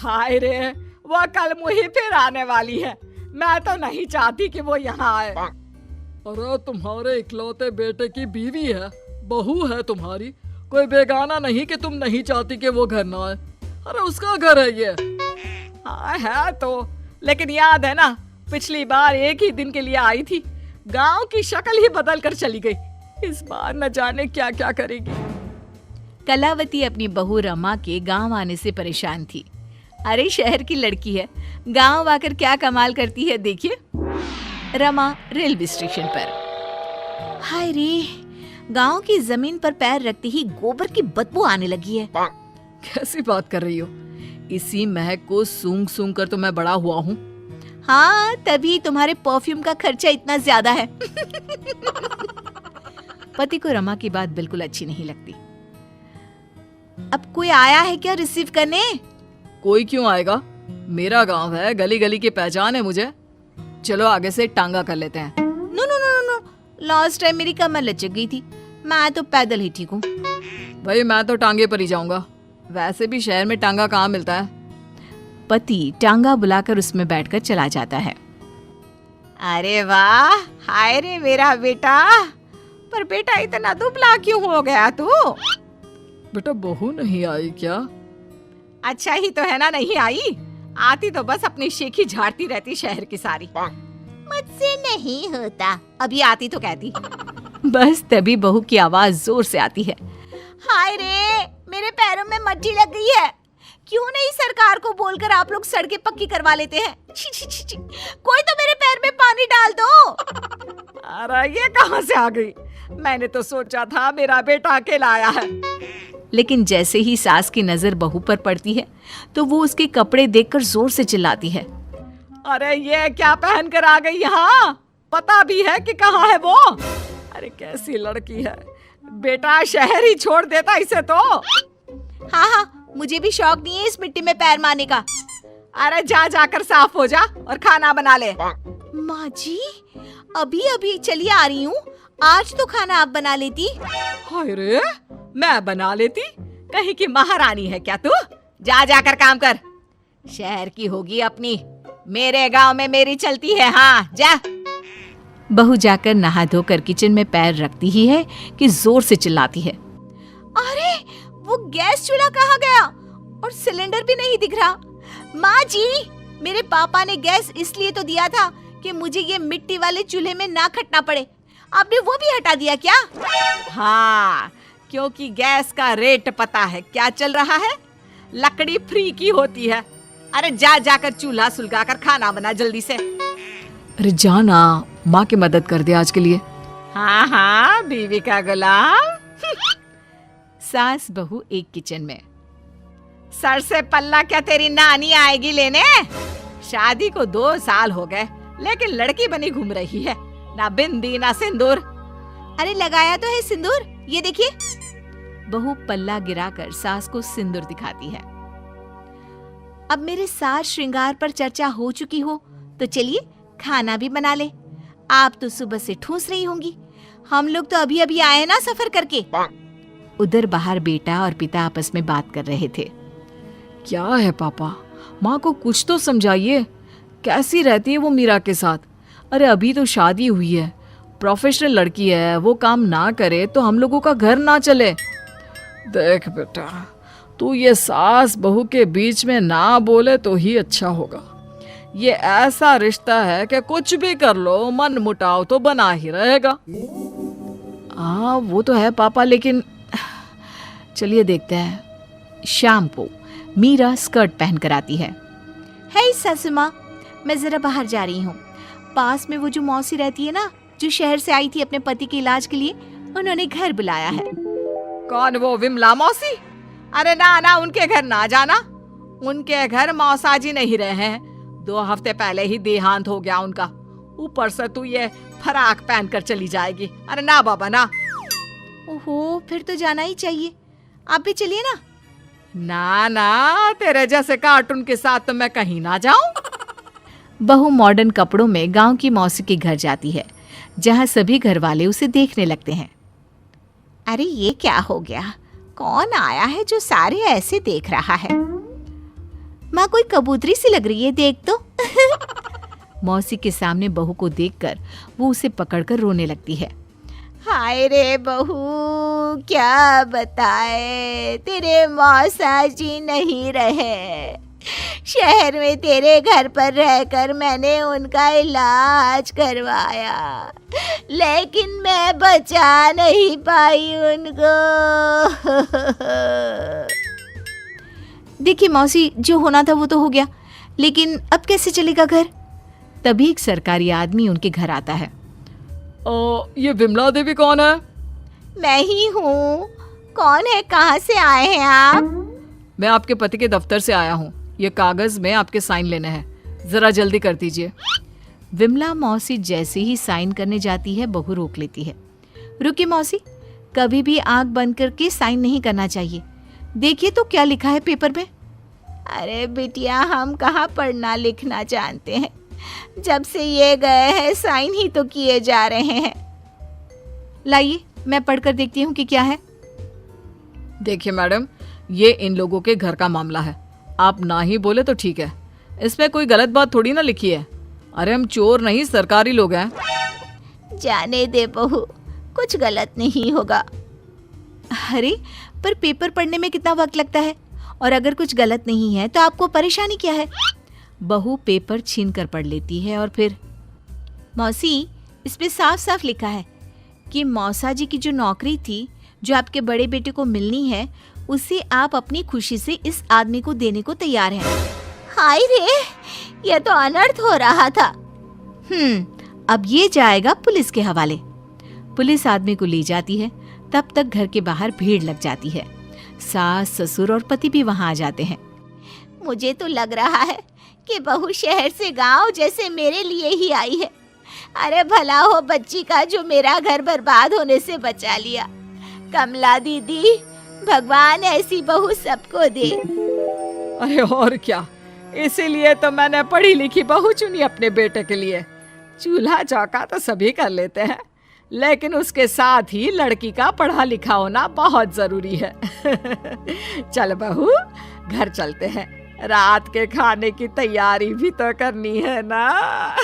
हाय रे, वो कल मुही फिर आने वाली है। मैं तो नहीं चाहती कि वो यहाँ आए। अरे तुम्हारे इकलौते बेटे की बीवी है, बहू है तुम्हारी, कोई बेगाना नहीं कि तुम नहीं चाहती कि वो घर ना आए। अरे उसका घर है ये। हाँ है तो, लेकिन याद है ना पिछली बार एक ही दिन के लिए आई थी, गांव की शक्ल ही बदल कर चली गई। इस बार न जाने क्या क्या करेगी। कलावती अपनी बहू रमा के गांव आने से परेशान थी। अरे शहर की लड़की है, गांव आकर क्या कमाल करती है देखिए। रमा रेलवे स्टेशन पर। हाय रे, गांव की जमीन पर पैर रखते ही गोबर की बदबू आने लगी है। कैसी बात कर रही हो? इसी महक को सूंघ सूंघ कर तो मैं बड़ा हुआ हूँ। हाँ, तभी तुम्हारे परफ्यूम का खर्चा इतना ज्यादा है। पति को रमा की बात बिल्कुल अच्छी नहीं लगती। अब कोई आया है क्या रिसीव करने? कोई क्यों आएगा, मेरा गांव है, गली गली की पहचान है मुझे। चलो आगे से टांगा कर लेते हैं। No no no no, last time मेरी कमर लचक गई थी, मैं तो पैदल ही ठीक हूँ। भाई मैं तो टांगे पर ही जाऊंगा, वैसे भी शहर में टांगा कहाँ मिलता है। पति टांगा बुलाकर उसमें बैठकर चला जाता है। अरे वाह, हाय रे मेरा बेटा। पर बेटा इतना दुबला क्यों हो गया तू? बेटा बहू नहीं आई क्या? अच्छा ही तो है ना नहीं आई, आती तो बस अपनी शेखी झाड़ती रहती शहर की सारी। मुझसे नहीं होता, अभी आती तो कहती। बस तभी बहू की आवाज जोर से आती है। हाय रे, मेरे पैरों में मट्टी लग गई है। क्यों नहीं सरकार को बोलकर आप लोग सड़कें पक्की करवा लेते हैं? छी छी छी छी। कोई तो मेरे पैर में पानी डाल दो। अरे ये कहां से आ गई? मैंने तो सोचा था मेरा बेटा अकेला आया है। लेकिन जैसे ही सास की नजर बहू पर पड़ती है तो वो उसके कपड़े देखकर जोर से चिल्लाती है। अरे ये क्या पहन कर आ गई यहाँ? पता भी है कि कहाँ है वो? अरे कैसी लड़की है, बेटा शहर ही छोड़ देता इसे तो। हाँ हाँ, मुझे भी शौक नहीं है इस मिट्टी में पैर मारने का। अरे जा जाकर साफ हो जा और खाना बना ले। माँ जी, अभी अभी चली आ रही हूँ, आज तो खाना आप बना लेती। हाय रे, मैं बना लेती? कहीं की महारानी है क्या तू? जा जाकर काम कर। शहर की होगी अपनी, मेरे गांव में मेरी चलती है। हाँ जा। बहू जाकर नहा धोकर किचन में पैर रखती ही है कि जोर से चिल्लाती है। अरे वो गैस चूल्हा कहाँ गया? और सिलेंडर भी नहीं दिख रहा। माँ जी, मेरे पापा ने गैस इसलिए तो दिया था कि मुझे ये मिट्टी वाले चूल्हे में ना खटना पड़े। आपने वो भी हटा दिया क्या? हाँ, क्योंकि गैस का रेट पता है क्या चल रहा है? लकड़ी फ्री की होती है। अरे जा जाकर चूल्हा सुलगा कर खाना बना जल्दी से। अरे जाना, माँ की मदद कर दे आज के लिए। हाँ हाँ, बीवी का गुलाम। सास बहू एक किचन में। सर से पल्ला क्या तेरी नानी आएगी लेने? शादी को 2 साल हो गए, लेकिन लड़की बनी घूम रही है, ना बिंदी ना सिंदूर। अरे लगाया तो है सिंदूर, ये देखिए। बहू पल्ला गिराकर सास को सिंदूर दिखाती है। अब मेरे साज श्रृंगार पर चर्चा हो चुकी हो तो चलिए खाना भी बना ले। आप तो सुबह से ठूस रही होंगी, हम लोग तो अभी अभी आए ना सफर करके। उधर बाहर बेटा और पिता आपस में बात कर रहे थे। क्या है पापा, माँ को कुछ तो समझाइए, कैसी रहती है वो मीरा के साथ? अरे अभी तो शादी हुई है, प्रोफेशनल लड़की है, वो काम ना करे तो हम लोगों का घर ना चले। देख बेटा, तू ये सास बहू के बीच में ना बोले तो ही अच्छा होगा। ये ऐसा रिश्ता है कि कुछ भी कर लो मन मुटाव तो बना ही रहेगा। हाँ वो तो है पापा, लेकिन चलिए देखते हैं। शाम को मीरा स्कर्ट पहन कर आती है। हे सासू माँ, मैं जरा बाहर जा रही हूँ। पास में वो जो मौसी रहती है ना, जो शहर से आई थी अपने पति के इलाज के लिए, उन्होंने घर बुलाया है। कौन वो विमला मौसी? अरे ना ना, उनके घर ना जाना। उनके घर मौसाजी नहीं रहे हैं, 2 हफ्ते पहले ही देहांत हो गया उनका। ऊपर से तू ये फराक पहन कर चली जाएगी। अरे ना बाबा ना। ओहो, फिर तो जाना ही चाहिए, आप भी चलिए ना। ना ना, तेरे जैसे कार्टून के साथ तो मैं कहीं ना जाऊं। बहू मॉडर्न कपड़ों में गांव की मौसी के घर जाती है, जहां सभी घर वाले उसे देखने लगते हैं। अरे ये क्या हो गया? कौन आया है जो सारे ऐसे देख रहा है? माँ कोई कबूतरी सी लग रही है, देख तो। मौसी के सामने बहू को देखकर वो उसे पकड़कर रोने लगती है। हाय रे बहू, क्या बताए, तेरे मौसा जी नहीं रहे। शहर में तेरे घर पर रहकर मैंने उनका इलाज करवाया, लेकिन मैं बचा नहीं पाई उनको। देखिए मौसी, जो होना था वो तो हो गया, लेकिन अब कैसे चलेगा घर? तभी एक सरकारी आदमी उनके घर आता है। ये विमला देवी कौन है? मैं ही हूँ। कौन है, कहाँ से आए हैं आप? मैं आपके पति के दफ्तर से आया हूँ। ये कागज में आपके साइन लेने हैं, जरा जल्दी कर दीजिए। विमला मौसी जैसे ही साइन करने जाती है, बहू रोक लेती है। रुकिए मौसी, कभी भी आंख बंद करके साइन नहीं करना चाहिए। देखिए तो क्या लिखा है पेपर में। अरे बिटिया, हम कहाँ पढ़ना लिखना जानते हैं। जब से ये गए हैं साइन ही तो किए जा रहे हैं। लाइए, मैं पढ़कर देखती हूँ कि क्या है। देखिए मैडम, ये इन लोगों के घर का मामला है। आप ना ही बोले तो ठीक है, इसमें कोई गलत बात थोड़ी ना लिखी है। अरे हम चोर नहीं, सरकारी लोग हैं। जाने दे बहू, कुछ गलत नहीं होगा। अरे पर पेपर पढ़ने में कितना वक्त लगता है, और अगर कुछ गलत नहीं है तो आपको परेशानी क्या है? बहू पेपर छीन कर पढ़ लेती है और फिर, मौसी, इस पे साफ साफ लिखा है कि मौसा जी की जो नौकरी थी, जो आपके बड़े बेटे को मिलनी है, उसे आप अपनी खुशी से इस आदमी को देने को तैयार हैं। हाय रे, ये तो अनर्थ हो रहा था। अब ये जाएगा पुलिस के हवाले। पुलिस आदमी को ले जाती है। तब तक घर के बाहर भीड़ लग जाती है। सास, ससुर और पति भी वहां आ जाते हैं। मुझे तो लग रहा है कि बहू शहर से गांव जैसे मेरे लिए ही आई है। अरे भला हो बच्ची का जो मेरा घर बर्बाद होने से बचा लिया। कमला दीदी, भगवान ऐसी बहू सबको दे। अरे और क्या, इसीलिए तो मैंने पढ़ी लिखी बहू चुनी अपने बेटे के लिए। चूल्हा चौका तो सभी कर लेते हैं, लेकिन उसके साथ ही लड़की का पढ़ा लिखा होना बहुत जरूरी है। चल बहू, घर चलते हैं, रात के खाने की तैयारी भी तो करनी है ना।